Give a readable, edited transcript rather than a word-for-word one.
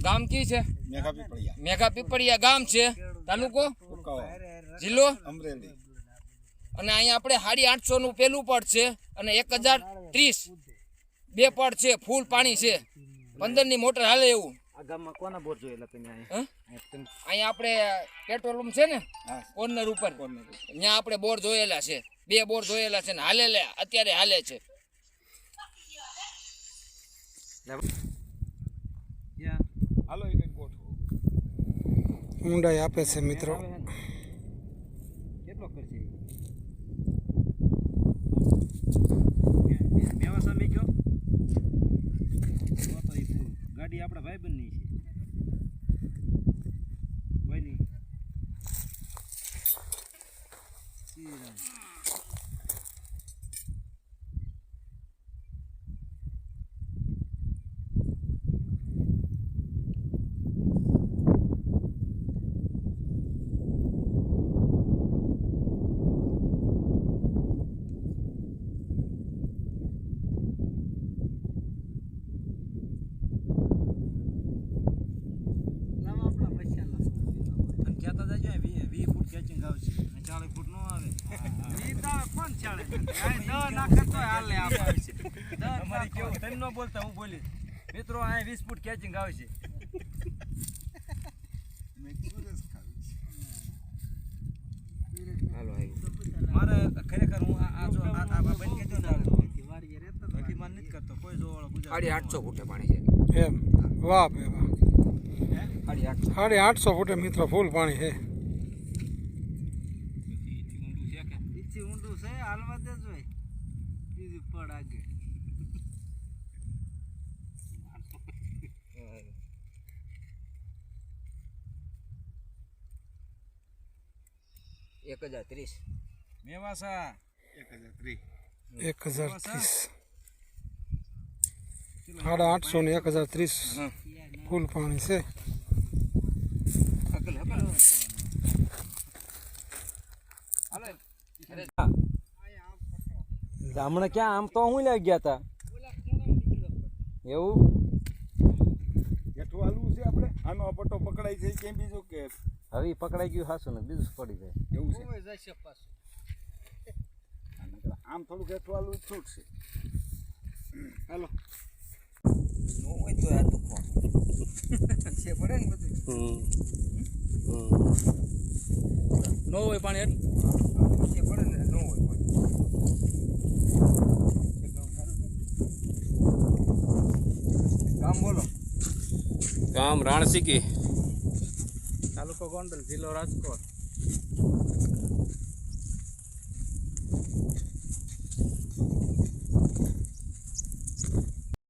ગામ કી છે? મેઘા પીપળિયા ગામ છે. તાલુકો જિલ્લો અમરેલી. અને અહીંયા આપણે 850 નું પેલું પડ છે અને 1030 બે પડ છે. ફૂલ પાણી છે. 15 ની મોટર હાલે એવું. આ ગામમાં કોના બોર જોયેલા તમે અહીંયા આપણે પેટ્રોલ પંપ છે ને કોર્નર ઉપર ત્યાં આપણે બોર જોયેલા છે. 2 બોર જોયેલા છે ને અત્યારે હાલે છે. હાલો એક ગોઠવો. ઊંડાઈ આપે છે મિત્રો. કેટલો ખર્ચે મેવા સામે કયો ગાડી આપણા ભાઈબંધની છે. ભાઈની મિત્રો આ 20 ફૂટ કેચિંગ આવે છે. મારે ખરેખર હું આ બંધ કરી દઉં બાકી માન નથી કરતો કોઈ જોવાળો ગુજરાત 850 ફૂટે પાણી છે એમ. વાહ બે વાહ. 850 ફૂટે મિત્રો ફૂલ પાણી છે. ઊંડું છે હાલવા દેજો બીજું પડ આગળ. એક 1030 મેવાસા 1030 850 ને 1030 ફૂલ પાણી છે. હમણાં ક્યાં આમ તો હું લઈ ગયા હતા એવું હેઠું હાલવું છે આપણે. આનો પટ્ટો પકડાય છે કેમ બીજું કે હવે પકડાઈ ગયું હાસું ને બીજું પડી જાય એવું છે. આમ થોડુંક હેઠું હાલવું છૂટશે. હાલો નો હોય તો આ દુખો છે પડે ને બધું. નો હોય પાણી છે પડે ને નો હોય ગામ બોલો. ગામ રાણસીકી, તાલુકો ગોંડલ, જિલ્લો રાજકોટ.